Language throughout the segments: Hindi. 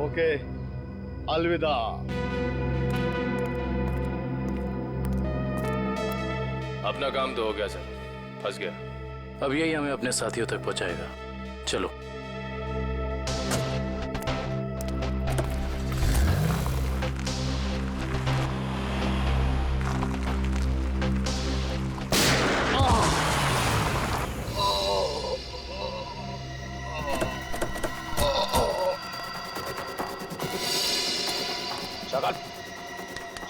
ओके, अलविदा। अपना काम तो हो गया सर, फंस गया। अब यही हमें अपने साथियों तक पहुंचाएगा। चलो। शागाल,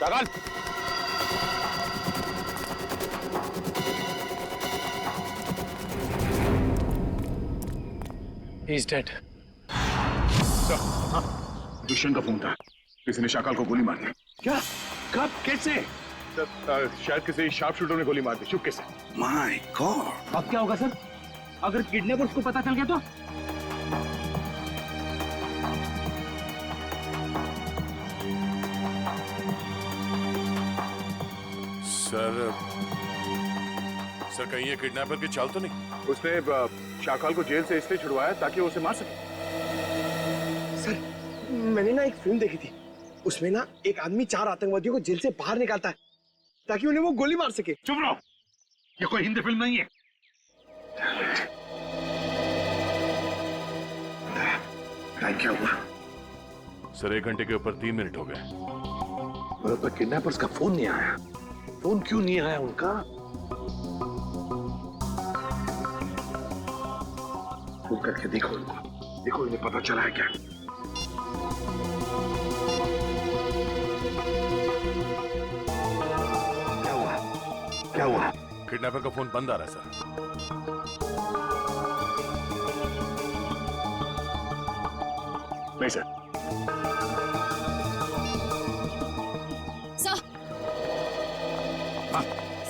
शागाल। He's dead. दुष्यंत का फोन था, किसी ने शाकाल को गोली मार दी। क्या? कब? कैसे? शायद किसी शार्प शूटर ने गोली मार दी, चुपके से। My God! अब क्या होगा सर? अगर किडनैपर्स को पता चल गया तो? सर कहीं ये किडनैपर की चाल तो नहीं? उसने शाकाल को जेल से इसलिए छुड़वाया ताकि वो उसे मार सके। सर, मैंने ना एक फिल्म देखी थी, उसमें ना एक आदमी 4 आतंकवादियों को जेल से बाहर निकालता है ताकि उन्हें वो गोली मार सके। चुप रहो, ये कोई हिंदी फिल्म नहीं है। क्या हुआ? सर 1 घंटे के ऊपर 3 मिनट हो गए। पर किडनैपर्स का फोन नहीं आया। फोन क्यों नहीं आया उनका? फोन करके देखो उनको, देखो इन्हें पता चला है क्या? क्या हुआ? क्या हुआ? किडनैपर का फोन बंद आ रहा है सर। नहीं सर।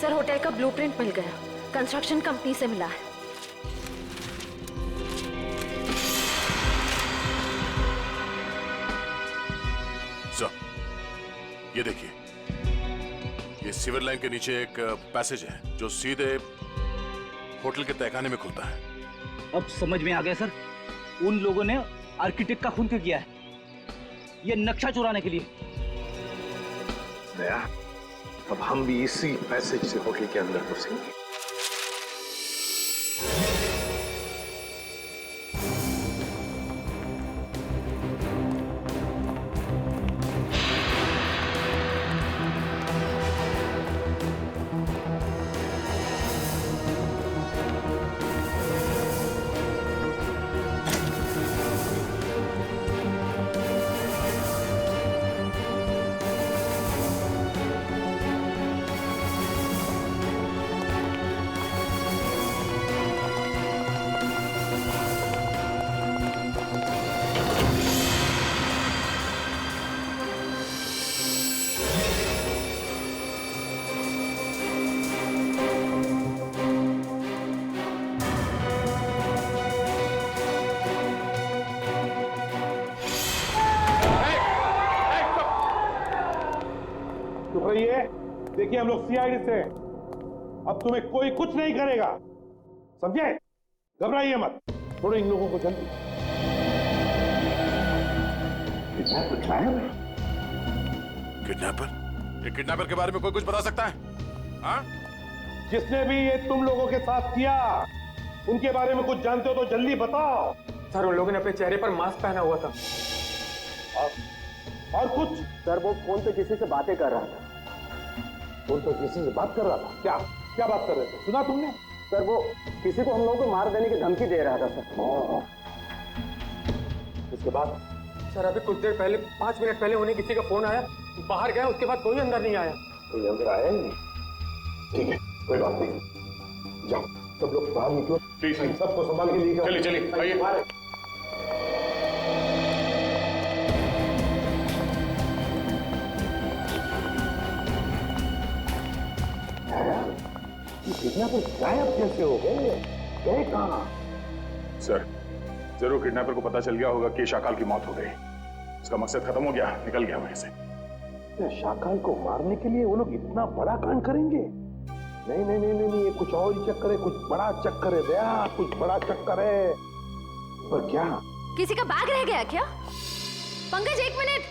सर, होटल का ब्लूप्रिंट मिल गया, कंस्ट्रक्शन कंपनी से मिला है। सर, ये देखिए, ये सीवर लाइन के नीचे एक पैसेज है जो सीधे होटल के तहखाने में खुलता है। अब समझ में आ गया सर, उन लोगों ने आर्किटेक्ट का खून क्यों किया है? ये नक्शा चुराने के लिए। दया, अब हम भी इसी पैसेज से होटल के अंदर घुसेंगे। रहिए, देखिए हम लोग सीआईडी से, अब तुम्हें कोई कुछ नहीं करेगा, समझे? घबराइए मत, थोड़े इन लोगों को जल्दी। किडनैपर? ये किडनैपर के बारे में कोई कुछ बता सकता है? हाँ? जिसने भी ये तुम लोगों के साथ किया, उनके बारे में कुछ जानते हो तो जल्दी बताओ। सर, उन लोगों ने अपने चेहरे पर मास्क पहना हुआ था। और कुछ? सर, वो फोन पे किसी से बातें कर रहा था। फोन पे किसी से बात कर रहा था? क्या क्या बात कर रहे थे, सुना तुमने? सर, वो किसी को हम लोगों को मार देने की धमकी दे रहा था सर। इसके बाद? सर, अभी कुछ देर पहले, 5 मिनट पहले उन्हें किसी का फोन आया, बाहर गया, उसके बाद कोई अंदर नहीं आया। कोई अंदर आया ही नहीं? ठीक है, कोई बात नहीं, जाओ सब लोग बाहर निकलो, प्लीज सबको संभाल के लिए। चलिए चलिए, आइए। किडनैपर गायब कैसे हो गए? गए कहाँ? सर, जरूर किडनैपर को पता चल गया होगा कि शाकाल की मौत हो गई। उसका मकसद खत्म हो गया, निकल गया वहीं से। शाकाल को मारने के लिए वो लोग इतना बड़ा कांड करेंगे? नहीं नहीं नहीं नहीं, ये कुछ और ही चक्कर है, कुछ बड़ा चक्कर है दया, कुछ बड़ा चक्कर है। पर क्या? किसी का बैग रह गया क्या? पंकज, एक मिनट।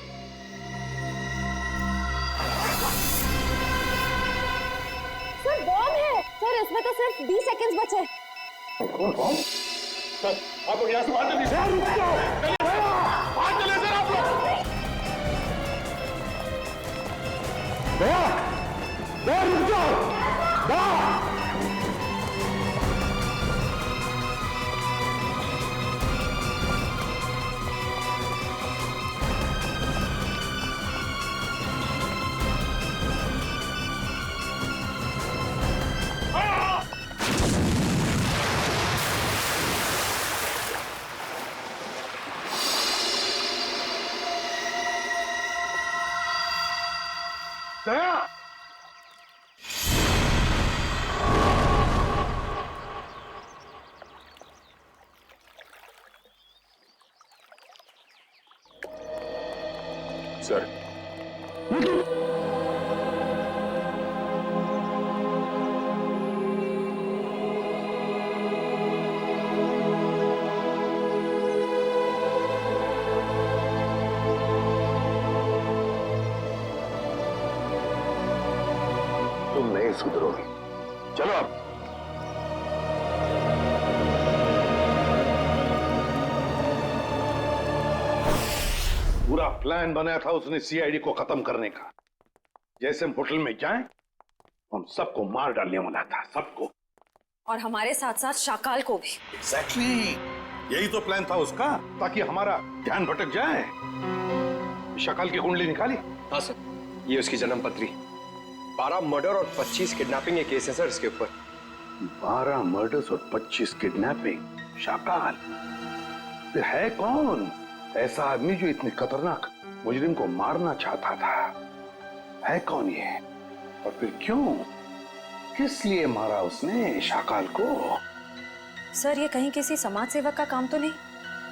सर, बॉम्ब है। सर, इसमें तो सिर्फ 20 सेकंड्स बचे। कौन बॉम्ब? सर, आप लोग यहाँ से बाहर चलिए। सर, रुक जाओ। बाहर चलिए सर, आप लोग। दया, दया रुक जाओ। दया। दया। सर, तुम नहीं सुधरोगे। चलो अब। पूरा प्लान बनाया था उसने सीआईडी को खत्म करने का। जैसे हम होटल में जाएं, हम सबको मार डालने वाला था, सबको। और हमारे साथ साथ शाकाल को भी। एग्जैक्टली, यही तो प्लान था उसका, ताकि हमारा ध्यान भटक जाए। शाकाल की कुंडली निकाली? हाँ सर, ये उसकी जन्म पत्री। 12 मर्डर और 25 किडनैपिंग के केस है सर इसके ऊपर। 12 मर्डर्स और 25 किडनैपिंग। शाकाल फिर है कौन ऐसा आदमी जो इतने खतरनाक मुजरिम को मारना चाहता था? है कौन ये, और फिर क्यों, किस लिए मारा उसने शाकाल को? सर, ये कहीं किसी समाज सेवक का काम तो नहीं,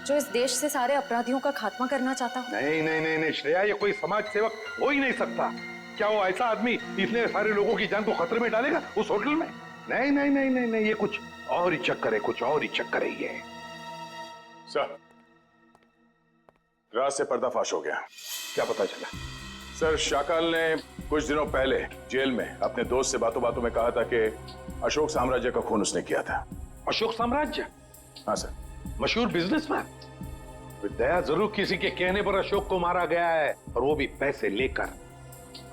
जो इस देश से सारे अपराधियों का खात्मा करना चाहता हो? नहीं नहीं नहीं नहीं श्रेया, ये कोई समाज सेवक हो ही नहीं सकता। क्या वो ऐसा आदमी इतने सारे लोगों की जान को खतरे में डालेगा उस होटल में? नहीं नहीं नहीं नहीं नहीं, ये कुछ और ही चक्कर है, कुछ और ही चक्कर है ये। सर, रात से पर्दाफाश हो गया। क्या पता चला? सर, शाकाल ने कुछ दिनों पहले जेल में अपने दोस्त से बातों बातों में कहा था कि अशोक साम्राज्य का खून उसने किया था। अशोक साम्राज्य? हाँ सर। मशहूर बिजनेसमैन। दया जरूर किसी के कहने पर अशोक को मारा गया है, और वो भी पैसे लेकर।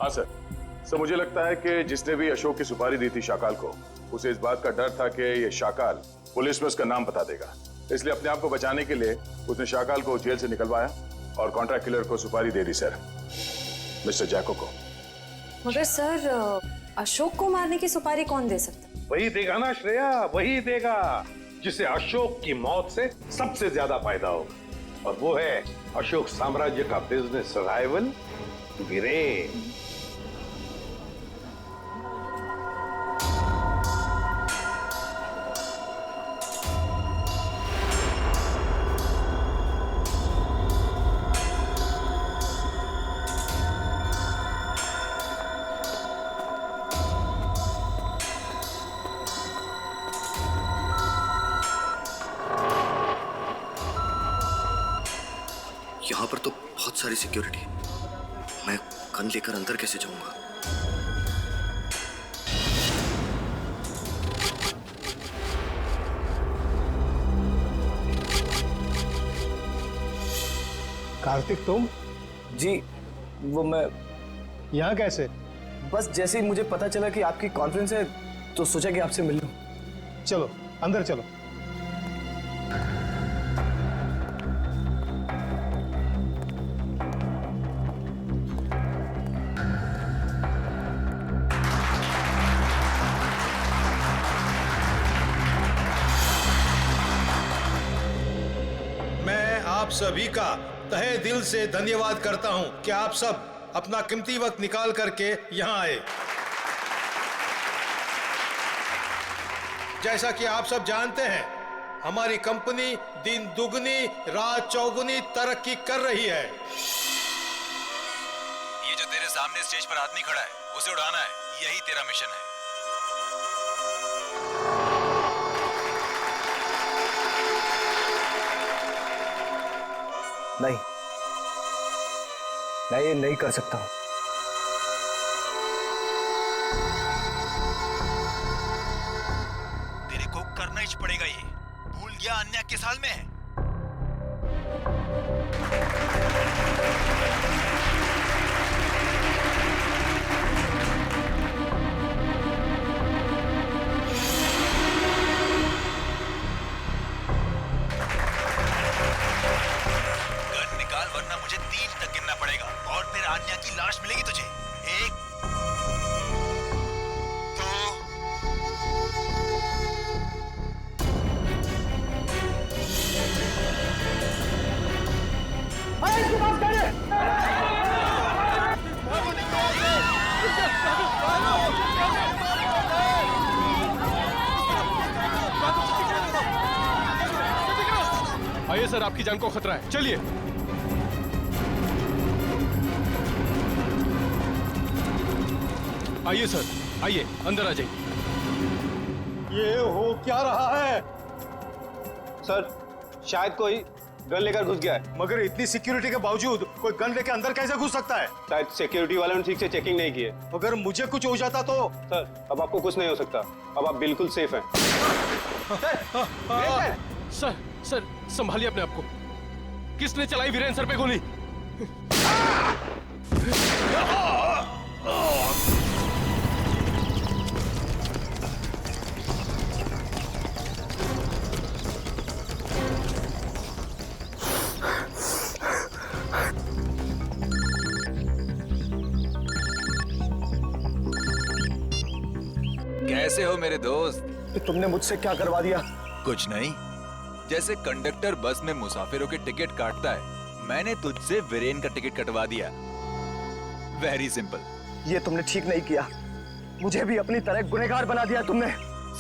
हाँ सर। सर, मुझे लगता है कि जिसने भी अशोक की सुपारी दी थी शाकाल को, उसे इस बात का डर था कि ये शाकाल पुलिस में उसका नाम बता देगा, इसलिए अपने आप को बचाने के लिए उसने शाकाल को जेल से निकलवाया और कॉन्ट्रैक्ट किलर को सुपारी दे दी सर, मिस्टर जैको को। मगर सर, अशोक को मारने की सुपारी कौन दे सकता? वही देगा ना श्रेया, वही देगा जिसे अशोक की मौत से सबसे ज्यादा फायदा होगा, और वो है अशोक साम्राज्य का बिजनेस राइवल वीरेन। यहाँ पर तो बहुत सारी सिक्योरिटी है, मैं गन लेकर अंदर कैसे जाऊंगा? कार्तिक, तुम? जी, वो मैं यहाँ कैसे? बस जैसे ही मुझे पता चला कि आपकी कॉन्फ्रेंस है तो सोचा कि आपसे मिल लूं। चलो अंदर चलो। आप सभी का तहे दिल से धन्यवाद करता हूं कि आप सब अपना कीमती वक्त निकाल करके यहां आए। जैसा कि आप सब जानते हैं, हमारी कंपनी दिन दुगनी रात चौगुनी तरक्की कर रही है। ये जो तेरे सामने स्टेज पर आदमी खड़ा है, उसे उड़ाना है, यही तेरा मिशन है। नहीं, मैं ये नहीं कर सकता हूं। तेरे को करना ही पड़ेगा ये। भूल गया अन्य किस हाल में है? गन निकाल वरना मुझे 3 तक गिनना पड़ेगा और फिर आन्या की लाश मिलेगी तुझे। 1 आइए सर, आपकी जान को खतरा है, चलिए। आइए सर, आइए अंदर आ जाइए। ये हो क्या रहा है? सर, शायद कोई गन लेकर घुस गया है। मगर इतनी सिक्योरिटी के बावजूद कोई गन लेके अंदर कैसे घुस सकता है? शायद सिक्योरिटी वालों ने ठीक से चेकिंग नहीं की है। अगर मुझे कुछ हो जाता तो? सर, अब आपको कुछ नहीं हो सकता, अब आप बिल्कुल सेफ हैं। सर, सर संभालिए अपने आप को। किसने चलाई वीरेन सर पे गोली? कैसे हो मेरे दोस्त? तुमने मुझसे क्या करवा दिया? कुछ नहीं, जैसे कंडक्टर बस में मुसाफिरों के टिकट काटता है, मैंने तुझसे वीरेन का टिकट कटवा दिया। Very simple. ये तुमने ठीक नहीं किया, मुझे भी अपनी तरह गुनहगार बना दिया तुमने।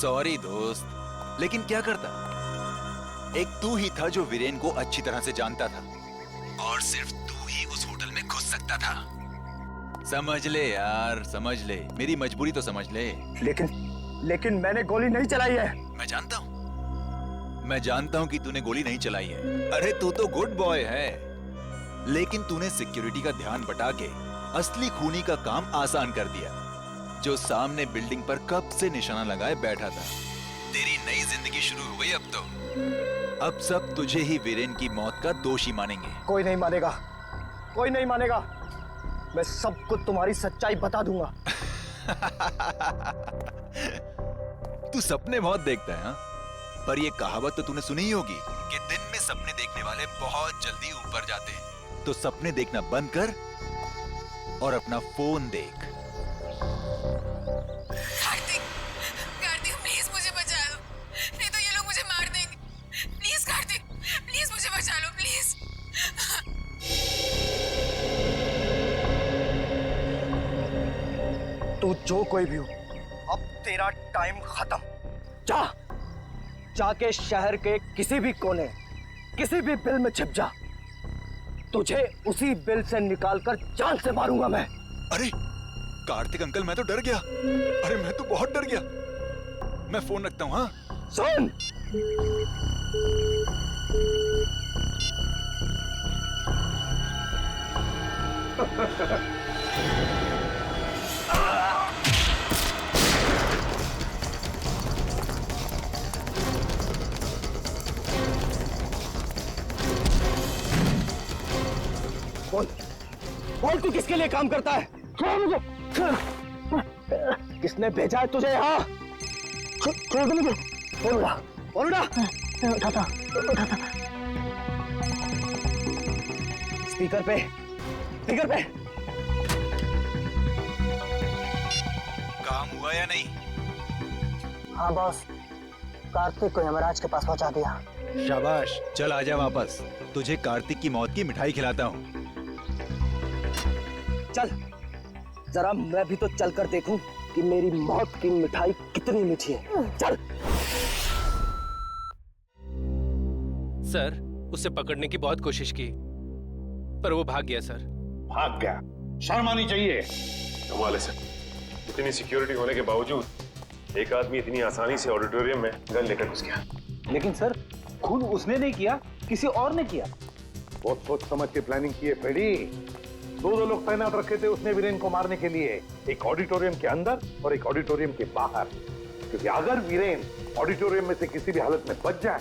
सॉरी दोस्त, लेकिन क्या करता? एक तू ही था जो वीरेन को अच्छी तरह से जानता था और सिर्फ तू ही उस होटल में घुस सकता था। समझ ले यार, समझ ले, मेरी मजबूरी तो समझ ले। लेकिन मैंने गोली नहीं चलाई है। मैं जानता हूं कि तूने गोली नहीं चलाई है। अरे तू तो गुड बॉय है, लेकिन तूने सिक्योरिटी का ध्यान बटा के असली खूनी का काम आसान कर दिया, जो सामने बिल्डिंग पर कब से निशाना लगाए बैठा था। तेरी नई जिंदगी शुरू हो गई अब तो। अब सब तुझे ही वीरेन की मौत का दोषी मानेंगे। कोई नहीं मानेगा, कोई नहीं मानेगा। मैं सबको तुम्हारी सच्चाई बता दूंगा। तू सपने बहुत देखता है, हाँ? पर ये कहावत तो तूने सुनी ही होगी कि दिन में सपने देखने वाले बहुत जल्दी ऊपर जाते हैं। तो सपने देखना बंद कर और अपना फोन देख। कार्तिक, कार्तिक प्लीज मुझे बचा लो, नहीं तो ये लोग मुझे मार देंगे। प्लीज कार्तिक, प्लीज मुझे बचा लो, प्लीज। तू जो कोई भी हो, अब तेरा टाइम खत्म। जाके शहर के किसी भी कोने, किसी भी बिल में छिप जा। तुझे उसी बिल से निकालकर जान से मारूंगा मैं। अरे कार्तिक अंकल, मैं तो डर गया। अरे मैं तो बहुत डर गया। मैं फोन रखता हूँ, हाँ? सुन, बोल तू किसके लिए काम करता है? किसने भेजा है तुझे यहाँ? स्पीकर पे, स्पीकर पे। काम हुआ या नहीं? हाँ बॉस, कार्तिक को यमराज के पास पहुंचा दिया। शाबाश, चल आजा वापस, तुझे कार्तिक की मौत की मिठाई खिलाता हूँ। चल, जरा मैं भी तो चलकर देखूं कि मेरी मौत की मिठाई कितनी मीठी है। चल। सर, उसे पकड़ने की बहुत कोशिश की, पर वो भाग गया सर। भाग गया? शर्म आनी चाहिए। कमाल है सर, इतनी सिक्योरिटी होने के बावजूद एक आदमी इतनी आसानी से ऑडिटोरियम में गन लेकर घुस गया। लेकिन सर, खून उसने नहीं किया, किसी और ने किया। बहुत सोच समझ के प्लानिंग की है फ्रेडी। दो लोग तैनात रखे थे उसने वीरेन को मारने के लिए, एक ऑडिटोरियम के अंदर और एक ऑडिटोरियम के बाहर, क्योंकि अगर वीरेन ऑडिटोरियम में से किसी भी हालत में बच जाए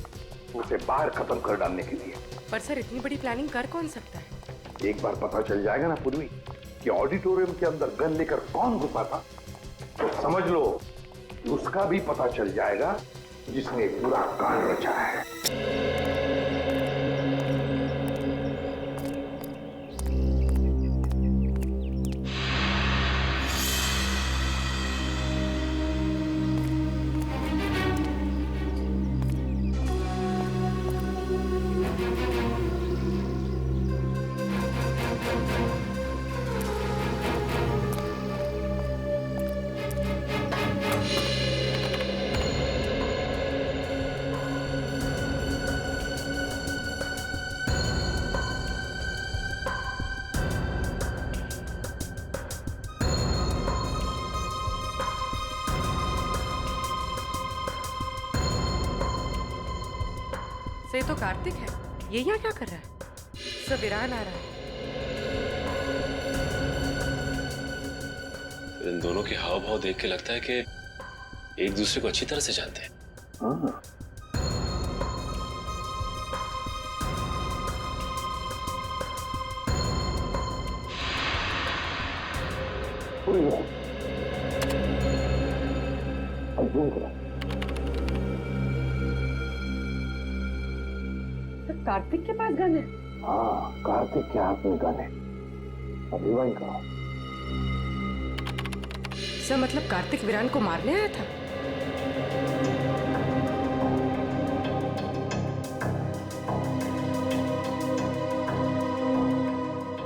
तो उसे बाहर खत्म कर डालने के लिए। पर सर इतनी बड़ी प्लानिंग कर कौन सकता है? एक बार पता चल जाएगा ना पूर्वी कि ऑडिटोरियम के अंदर गन लेकर कौन घुसा था, तो समझ लो कि उसका भी पता चल जाएगा जिसने पूरा कांड रचा है। ये तो कार्तिक है, ये यहाँ क्या कर रहा है? सब वीरान आ रहा है। इन दोनों के हाव भाव देख के लगता है कि एक दूसरे को अच्छी तरह से जानते हैं। हाँ। कार्तिक के पास गन है? हाँ, कार्तिक के हाथ में गन है। अभी वही करो। सर मतलब कार्तिक वीरान को मारने आया था?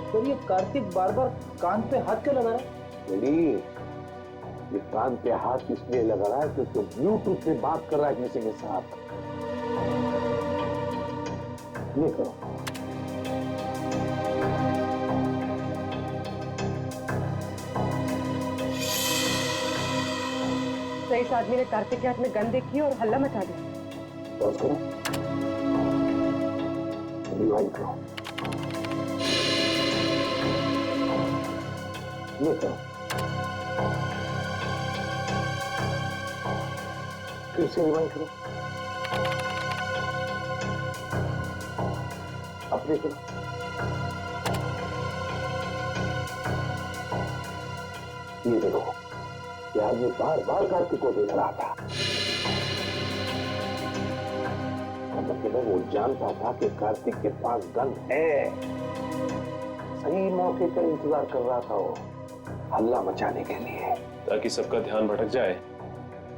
सर ये कार्तिक बार बार कान पे हाथ क्यों लगा रहा है? ये कान पे हाथ इसलिए लगा रहा है क्योंकि ब्लूटूथ से बात कर रहा है किसी के साथ। ये करो। सर इस आदमी ने कार्तिक के हाथ में गन देखी और हल्ला मचा दिया। बस करो। रिवाइंड करो। ये करो। फिर से रिवाइंड करो। अपने करो। ये देखो, ये आदमी बार बार कार्तिक को देख रहा था। मतलब वो जानता था कि कार्तिक के पास गन है। सही मौके पर इंतजार कर रहा था वो, हल्ला मचाने के लिए, ताकि सबका ध्यान भटक जाए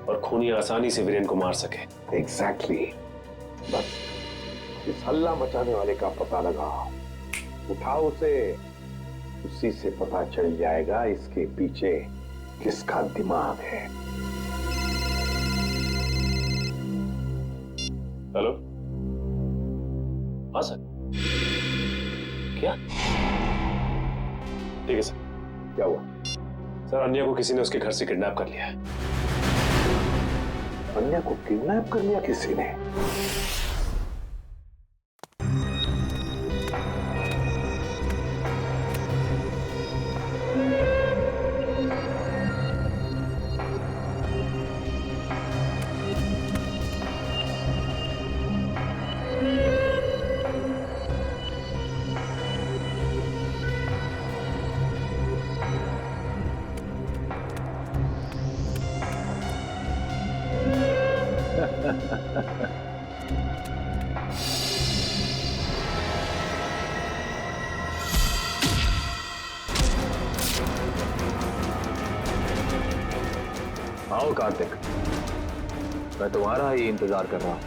और खूनी आसानी से वीरेन को मार सके। एग्जैक्टली। बस इस हल्ला मचाने वाले का पता लगाओ, उठाओ उसे, उसी से पता चल जाएगा इसके पीछे किसका दिमाग है। हेलो, हाँ सर। क्या? ठीक है सर। क्या हुआ? सर अन्या को किसी ने उसके घर से किडनैप कर लिया है। अन्या को किडनैप कर लिया किसी ने? आओ कार्तिक, मैं तुम्हारा ही इंतजार कर रहा हूं।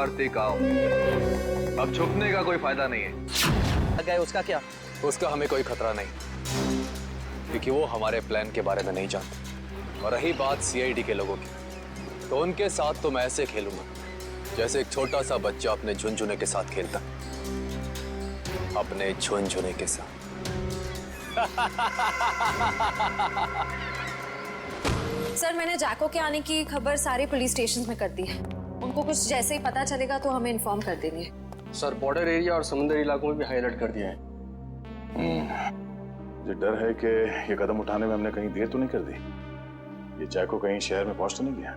कार्तिक आओ, अब छुपने का कोई फायदा नहीं है। गए उसका क्या? उसका हमें कोई खतरा नहीं, क्योंकि वो हमारे प्लान के बारे में नहीं जानते। और रही बात सीआईडी के लोगों की, तो उनके साथ तो मैं ऐसे खेलूंगा जैसे एक छोटा सा बच्चा अपने झुनझुने के साथ खेलता, अपने झुनझुने के साथ। सर, मैंने जैको के आने की खबर सारे पुलिस स्टेशन में कर दी है। उनको कुछ जैसे ही पता चलेगा तो हमें इन्फॉर्म कर देंगे। सर, बॉर्डर एरिया और समुद्री इलाकों में भी हाई अलर्ट कर दिया है। मुझे डर है कि ये कदम उठाने में हमने कहीं देर तो नहीं कर दी। ये जैको कहीं शहर में पहुंच तो नहीं गया?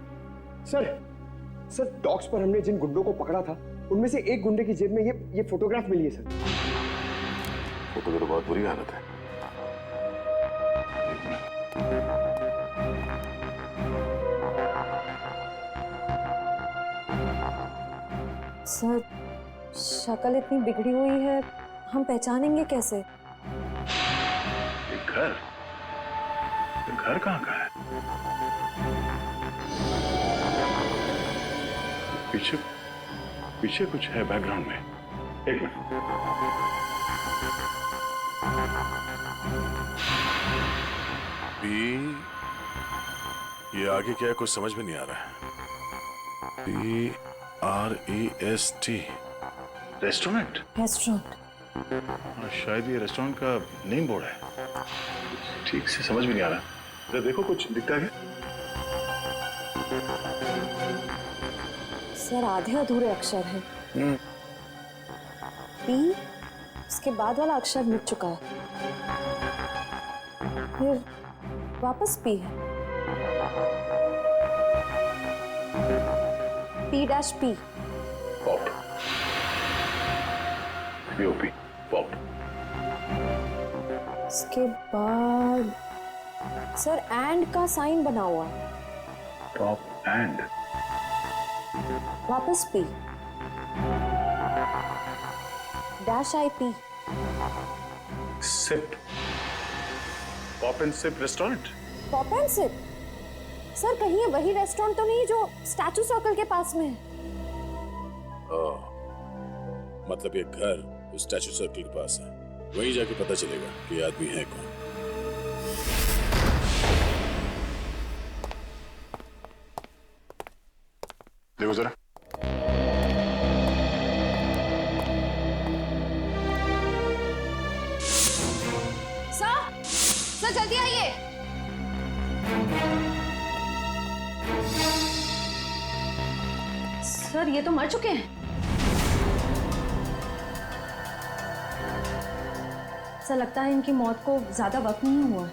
सर डॉक्स पर हमने जिन गुंडों को पकड़ा था उनमें से एक गुंडे की जेब में ये फोटोग्राफ मिली है सर। फोटो की तो बहुत बुरी हालत है। सर, शक्ल इतनी बिगड़ी हुई है, हम पहचानेंगे कैसे? घर कहाँ का है? पीछे कुछ है बैकग्राउंड में। एक मिनट। ये आगे क्या है कुछ समझ में नहीं आ रहा है। PREST restaurant. शायद ये रेस्टोरेंट का नेम बोर्ड है। ठीक से समझ में नहीं आ रहा। जरा देखो कुछ दिखता है? सर, आधे अधूरे अक्षर हैं। पी, उसके बाद वाला अक्षर मिट चुका है, फिर वापस पी है। P-P। पॉप। POP। पॉप। उसके बाद सर एंड का साइन बना हुआ है। Pop and. वापस P. -IP। Sip. Pop and sip restaurant. Pop and sip? Sir, कहीं ये वही रेस्टोरेंट तो नहीं जो स्टैचू सर्कल के पास में है? मतलब ये घर उस स्टैचू सर्कल के पास है। वहीं जाके पता चलेगा कि आदमी है कौन। देखो जरा। सर जल्दी आइए। सर, ये तो मर चुके हैं। सर, लगता है इनकी मौत को ज्यादा वक्त नहीं हुआ।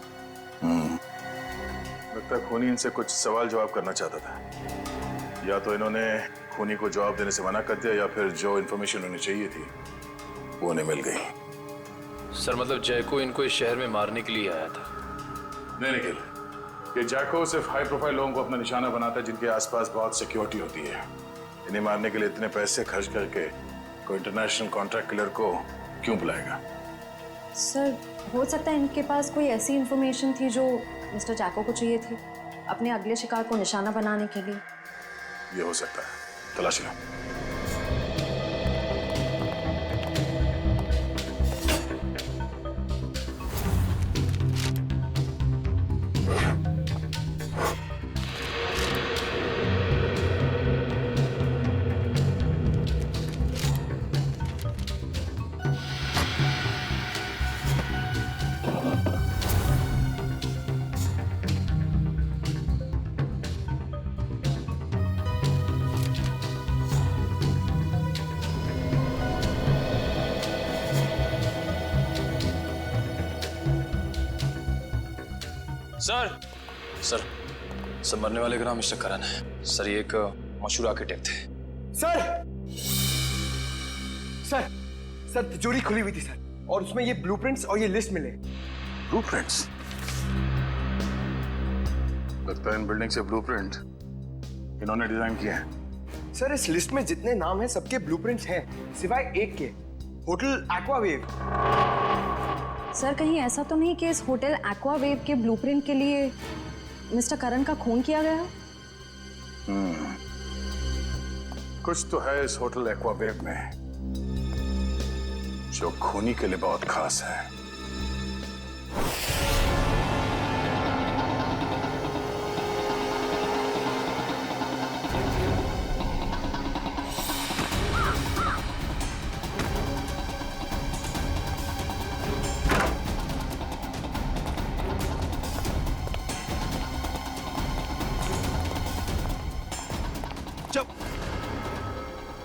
लगता है खूनी इनसे कुछ सवाल जवाब करना चाहता था। या तो इन्होंने खूनी को जवाब देने से मना कर दिया, या फिर जो इन्फॉर्मेशन उन्हें चाहिए थी वो उन्हें मिल गई। सर, मतलब जैको इनको इस शहर में मारने के लिए आया था? नहीं निखिल, ये जैको सिर्फ हाई प्रोफाइल लोगों को अपना निशाना बनाता है जिनके आसपास बहुत सिक्योरिटी होती है। इन्हें मारने के लिए इतने पैसे खर्च करके कोई इंटरनेशनल कॉन्ट्रैक्ट किलर को क्यों बुलाएगा? सर, हो सकता है इनके पास कोई ऐसी इंफॉर्मेशन थी जो मिस्टर जैको को चाहिए थी अपने अगले शिकार को निशाना बनाने के लिए। ये हो सकता है, तलाशी लो। सर मरने वाले का नाम मिस्टर करण है। सर, ये एक मशहूर आर्किटेक्ट थे। सर तिजोरी खुली हुई थी सर, और उसमें ये ब्लूप्रिंट्स और ये लिस्ट मिले। ब्लूप्रिंट्स? लगता है इन बिल्डिंग से ब्लूप्रिंट इन्होंने डिजाइन किया है। सर, इस लिस्ट में जितने नाम हैं सबके ब्लूप्रिंट्स हैं सिवाय एक के, होटल एक्वावेव। सर, कहीं ऐसा तो नहीं कि इस होटल एक्वावेव के ब्लूप्रिंट के लिए मिस्टर करण का खून किया गया? कुछ तो है इस होटल एक्वाबेक में जो खूनी के लिए बहुत खास है।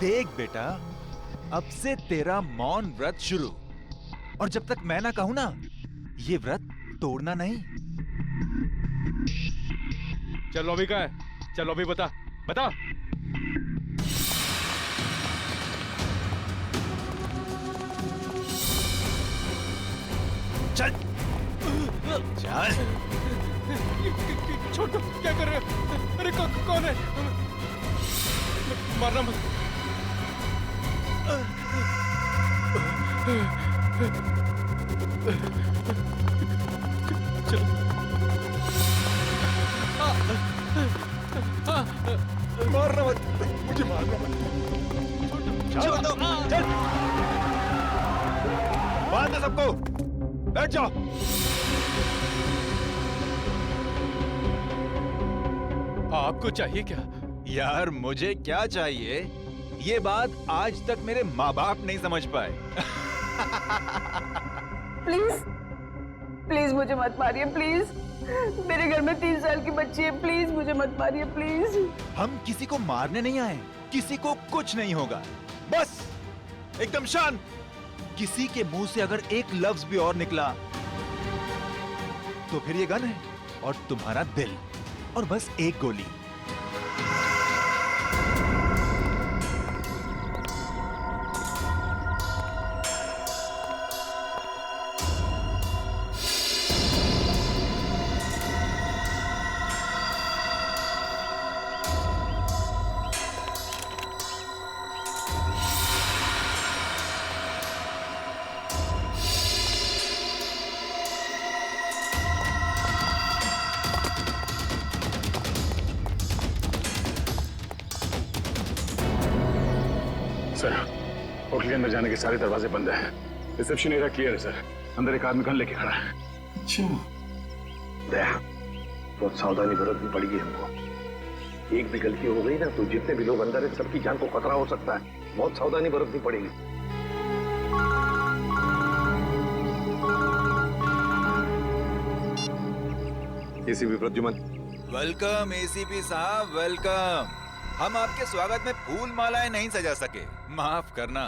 देख बेटा, अब से तेरा मौन व्रत शुरू, और जब तक मैं ना कहूं ना, ये व्रत तोड़ना नहीं। चलो अभी का है, चलो अभी बता बता। चल चल। छोटू क्या कर रहे हो? अरे कौन है? मारना मत। चलो। मारना मत, मुझे मारना मत। चल चल, बांध दो सबको, बैठ जाओ। आपको चाहिए क्या? यार मुझे क्या चाहिए, ये बात आज तक मेरे माँ बाप नहीं समझ पाए। प्लीज प्लीज मुझे मत मारिए, प्लीज। मेरे घर में 3 साल की बच्ची है, प्लीज मुझे मत मारिए, प्लीज। हम किसी को मारने नहीं आए, किसी को कुछ नहीं होगा, बस एकदम शांत। किसी के मुंह से अगर एक लफ्ज भी और निकला तो फिर ये गन है और तुम्हारा दिल, और बस एक गोली। सर, होटल के अंदर जाने के सारे दरवाजे बंद हैं। रिसेप्शन एरिया क्लियर है सर। अंदर एक आदमी गन लेके खड़ा है। दया, बहुत सावधानी बरतनी पड़ेगी हमको। एक भी गलती हो गई ना तो जितने भी लोग अंदर है सबकी जान को खतरा हो सकता है। बहुत सावधानी बरतनी पड़ेगी। एसीपी प्रद्युमन। वेलकम एसीपी साहब, वेलकम। हम आपके स्वागत में फूल मालाएं नहीं सजा सके, माफ करना।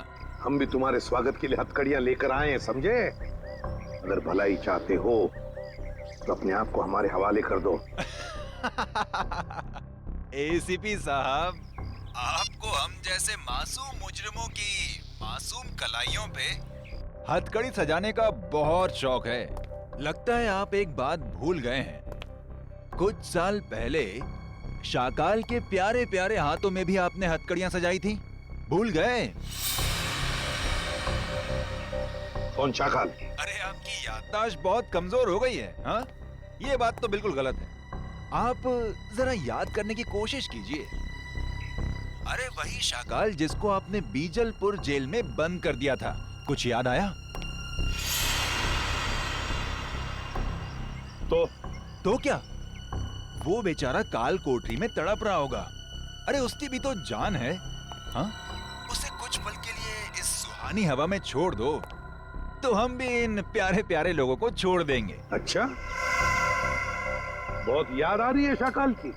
हम भी तुम्हारे स्वागत के लिए हथकड़ियां लेकर आए हैं, समझे? अगर भलाई चाहते हो तो अपने आप को हमारे हवाले कर दो। एसीपी साहब, आपको हम जैसे मासूम मुजरिमों की मासूम कलाइयों पे हथकड़ी सजाने का बहुत शौक है। लगता है आप एक बात भूल गए हैं। कुछ साल पहले शाकाल के प्यारे प्यारे हाथों में भी आपने हथकड़ियां सजाई थी, भूल गए? कौन शाकाल? अरे आपकी याददाश्त बहुत कमजोर हो गई है। हाँ, ये बात तो बिल्कुल गलत है। आप जरा याद करने की कोशिश कीजिए। अरे वही शाकाल जिसको आपने बीजलपुर जेल में बंद कर दिया था, कुछ याद आया? तो क्या? वो बेचारा काल कोठरी में तड़प रहा होगा। अरे उसकी भी तो जान है। हाँ, उसे कुछ पल के लिए इस सुहानी हवा में छोड़ दो तो हम भी इन प्यारे प्यारे लोगों को छोड़ देंगे। अच्छा, बहुत याद आ रही है शाकाल की।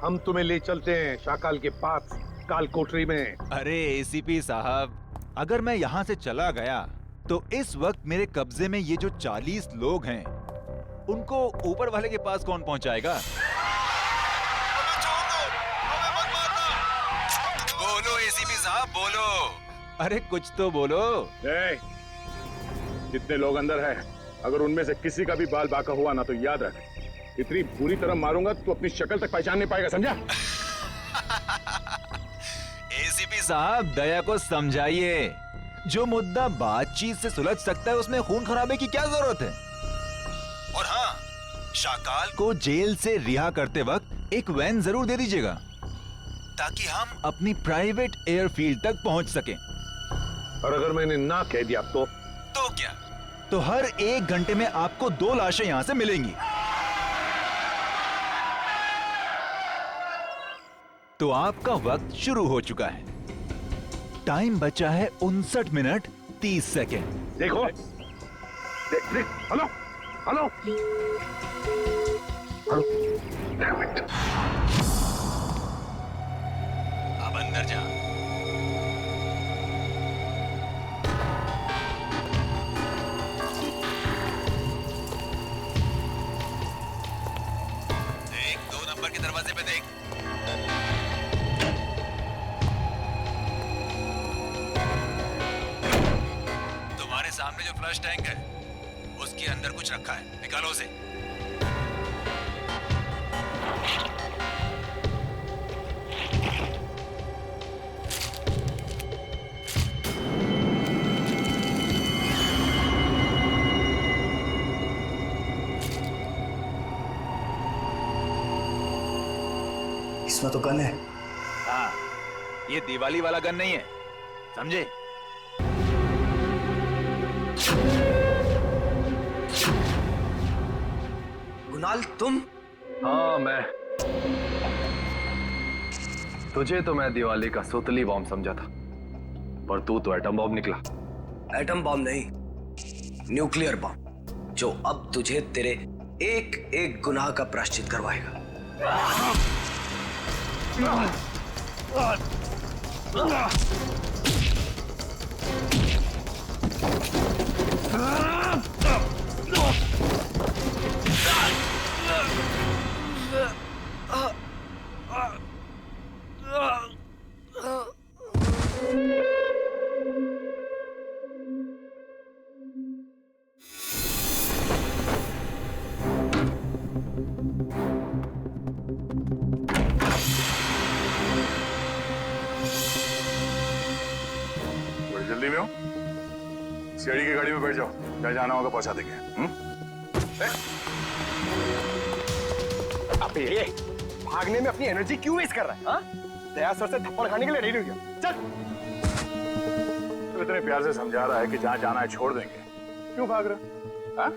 हम तुम्हें ले चलते हैं शाकाल के पास काल कोठरी में। अरे एसीपी साहब, अगर मैं यहाँ से चला गया तो इस वक्त मेरे कब्जे में ये जो 40 लोग हैं उनको ऊपर वाले के पास कौन पहुंचाएगा? बोलो एसीपी साहब, बोलो। अरे कुछ तो बोलो। जितने लोग अंदर हैं, अगर उनमें से किसी का भी बाल बांका हुआ ना तो याद रख, इतनी बुरी तरह मारूंगा तो अपनी शक्ल तक पहचान नहीं पाएगा, समझा? एसीपी साहब, दया को समझाइए। जो मुद्दा बातचीत से सुलझ सकता है उसमें खून खराबे की क्या जरूरत है? और हाँ, शाकाल को जेल से रिहा करते वक्त एक वैन जरूर दे दीजिएगा। ताकि हम अपनी प्राइवेट एयरफील्ड तक पहुंच सकें। और अगर मैंने ना कह दिया तो क्या? तो हर 1 घंटे में आपको 2 लाशें यहां से मिलेंगी। तो आपका वक्त शुरू हो चुका है। टाइम बचा है 59 मिनट 30 सेकेंड। देखो, देख, हेलो हेलो हेलो, अब अंदर जा। देख, 2 नंबर के दरवाजे पे देख। तुम्हारे सामने जो फ्लश टैंक है उसके अंदर कुछ रखा है, निकालो उसे। इसमें तो गन है। हाँ, ये दिवाली वाला गन नहीं है, समझे? कुणाल, तुम? हाँ, मैं। तुझे तो मैं दिवाली का सुतली बॉम्ब समझा था, पर तू तो एटम बॉम्ब निकला। एटम बॉम्ब नहीं, न्यूक्लियर बॉम्ब, जो अब तुझे तेरे एक एक गुनाह का प्रायश्चित करवाएगा। बड़ी जल्दी में हो? सीआईडी की गाड़ी में बैठ जाओ, जहाँ जाना होगा पहुंचा देंगे। अबे ये भागने में अपनी एनर्जी क्यों वेस्ट कर रहा है? हाँ? दया सर से थप्पड़ खाने के लिए रेडी हो गया। चल। तो इतने प्यार से समझा रहा है कि जहाँ जाना है छोड़ देंगे, क्यों भाग रहे? हाँ?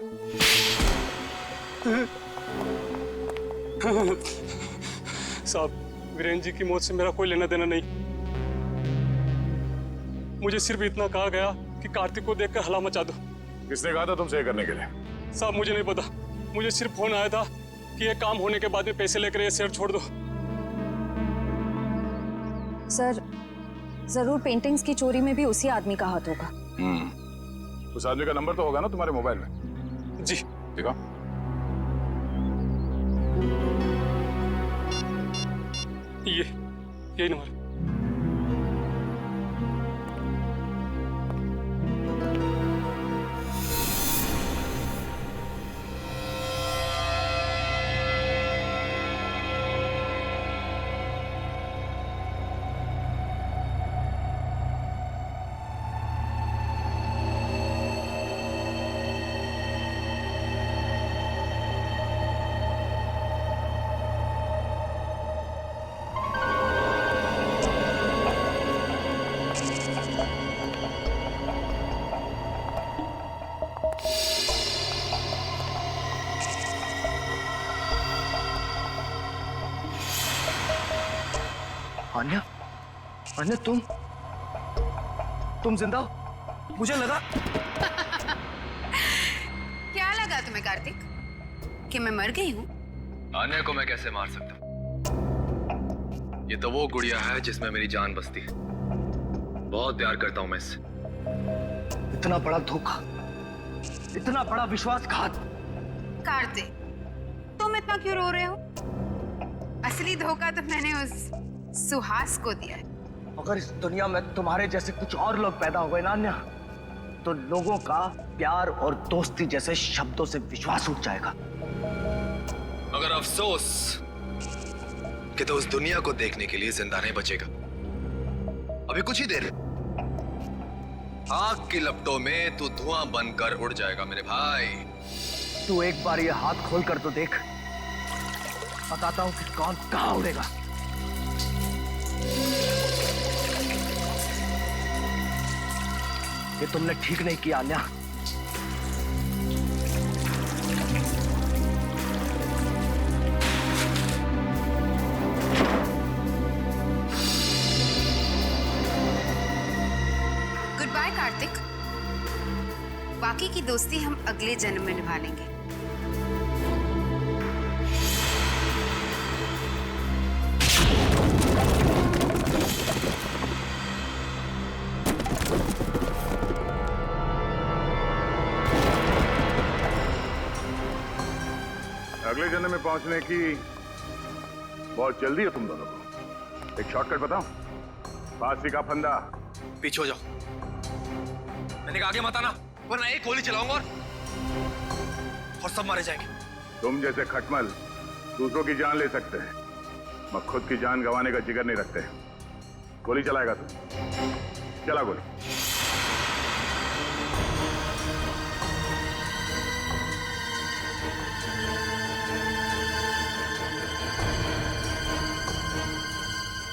साहब, वीरेंद्र जी की मौत से मेरा कोई लेना देना नहीं। मुझे सिर्फ इतना कहा गया कि कार्तिक को देखकर हला मचा दो। किसने कहा था तुमसे ये करने के लिए? साहब, मुझे नहीं पता, मुझे सिर्फ फोन आया था कि ये काम होने के बाद में पैसे लेकर ये शहर छोड़ दो। सर, जरूर पेंटिंग्स की चोरी में भी उसी आदमी का हाथ होगा। उस आदमी का नंबर तो होगा ना तुम्हारे मोबाइल में? जी। देखो, यही नंबर। अन्या, अन्या, तुम जिंदा हो? मुझे लगा। क्या लगा तुम्हें कार्तिक कि मैं मर गई हूँ? आन्या को मैं कैसे मार सकता हूँ? ये तो वो गुड़िया है जिसमें मेरी जान बसती है। बहुत प्यार करता हूँ मैं इससे। इतना बड़ा धोखा, इतना बड़ा विश्वासघात। कार्तिक, तुम इतना क्यों रो रहे हो? असली धोखा तो मैंने उस सुहास को दिया है। अगर इस दुनिया में तुम्हारे जैसे कुछ और लोग पैदा हो गए ना अन्या, तो लोगों का प्यार और दोस्ती जैसे शब्दों से विश्वास उठ जाएगा। मगर अफसोस कि तो उस दुनिया को देखने के लिए जिंदा नहीं बचेगा। अभी कुछ ही देर, आग की लपटों में तू धुआं बनकर उड़ जाएगा मेरे भाई। तू एक बार ये हाथ खोल कर तो देख, बताता हूं कि कौन कहां उड़ेगा। ये तुमने ठीक नहीं किया अन्या। Good bye Kartik. बाकी की दोस्ती हम अगले जन्म में निभा लेंगे। अगले जन्म में पहुंचने की बहुत जल्दी है तुम दोनों को। एक शॉर्टकट बताओ। फांसी का फंदा। पीछे हो जाओ। मैंने कहा आगे मत आना, वरना एक गोली चलाऊंगा और सब मारे जाएंगे। तुम जैसे खटमल दूसरों की जान ले सकते हैं, मगर खुद की जान गंवाने का जिगर नहीं रखते। गोली चलाएगा तू? चला गोली।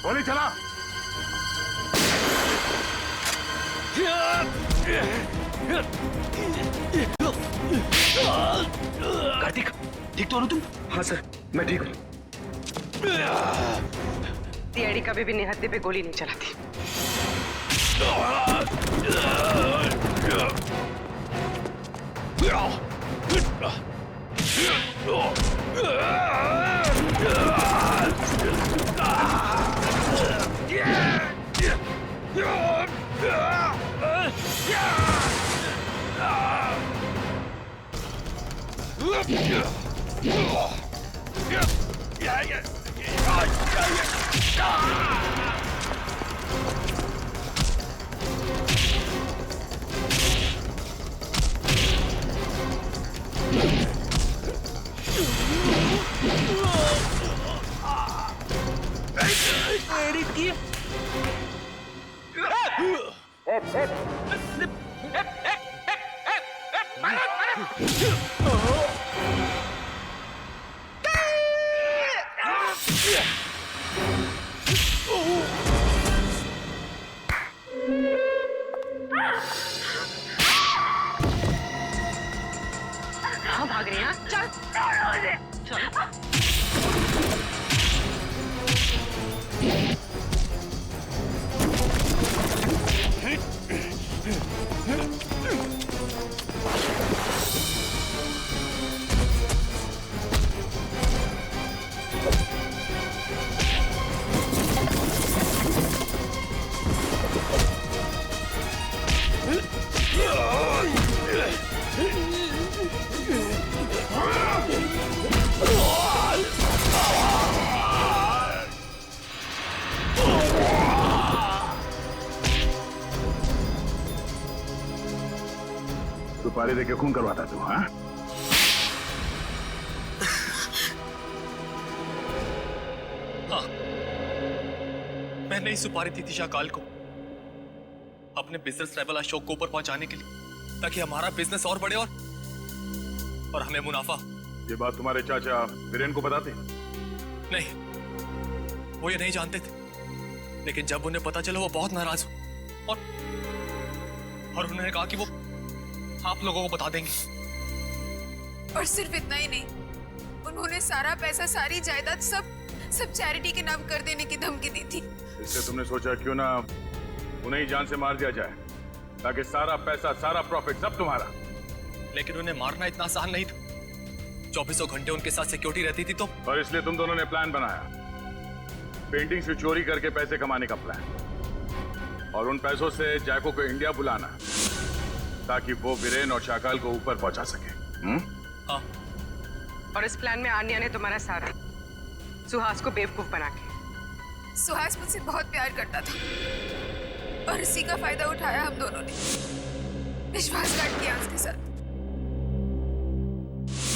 गोली चला। कार्तिक, ठीक तो हो ना तुम? हाँ सर, मैं ठीक हूँ। सीआईडी कभी भी निहत्थे पे गोली नहीं चलाती। कहाँ भाग रहे हैं? चल सुपारी देके खून करवाता तू? हाँ, मैंने ही सुपारी दी थी शाकाल को अपने बिजनेस राइवल अशोक को ऊपर पहुंचाने के लिए, ताकि हमारा बिजनेस और बढ़े और हमें मुनाफा। ये बात तुम्हारे चाचा वीरेन को बताते? नहीं, वो ये नहीं जानते थे, लेकिन जब उन्हें पता चला वो बहुत नाराज हुए और उन्होंने कहा कि वो आप लोगों को बता देंगे। और सिर्फ इतना ही नहीं, उन्होंने सारा पैसा, सारी जायदाद सब चैरिटी के नाम कर देने की धमकी दी थी। इसलिए तुमने सोचा क्यों ना उन्हें ही जान से मार दिया जाए, ताकि सारा पैसा, सारा प्रॉफिट सब तुम्हारा। लेकिन उन्हें मारना इतना आसान नहीं था। 24 घंटे उनके साथ सिक्योरिटी रहती थी तो। और इसलिए तुम दोनों ने प्लान बनाया, पेंटिंग से चोरी करके पैसे कमाने का प्लान, और उन पैसों से जैको को इंडिया बुलाना ताकि वो वीरेन और शाकाल को ऊपर पहुंचा सके। हाँ। और इस प्लान में आन्या ने तुम्हारा साथ, सुहास को बेवकूफ बना के। सुहास मुझसे बहुत प्यार करता था और इसी का फायदा उठाया हम दोनों ने। विश्वासघात किया उसके साथ।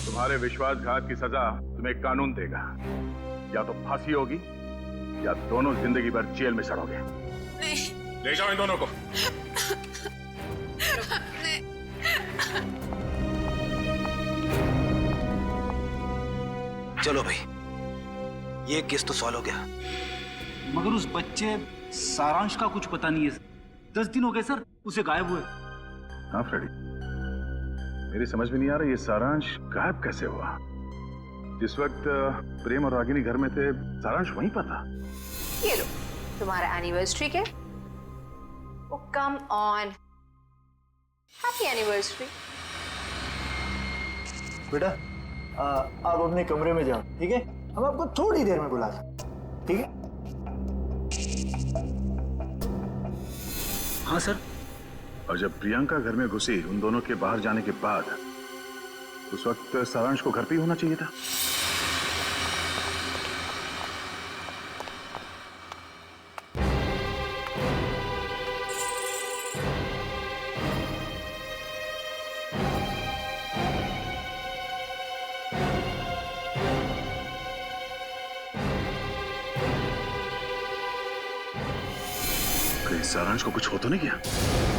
तुम्हारे विश्वासघात की सजा तुम्हें कानून देगा, या तो फांसी होगी या दोनों जिंदगी भर जेल में सड़ोगे। नहीं। ले जाओ इन दोनों को। नहीं। चलो भाई, ये केस तो सॉल्व हो गया। मगर उस बच्चे सारांश का कुछ पता नहीं है। 10 दिन हो गए सर उसे गायब हुए। हाँ फ्रेडी, मेरी समझ में नहीं आ रहा ये सारांश गायब कैसे हुआ। जिस वक्त प्रेम और रागिनी घर में थे, सारांश वहीं पर था। ये लो तुम्हारा एनिवर्सरी के। ओ कम ऑन, हैप्पी एनिवर्सरी। बेटा आप अपने कमरे में जाओ, ठीक है? हम आपको थोड़ी देर में बुला सकते, ठीक है? हाँ सर। और जब प्रियंका घर में घुसी उन दोनों के बाहर जाने के बाद, उस वक्त सारांश को घर पे ही होना चाहिए था। सारांश को कुछ हो तो नहीं गया?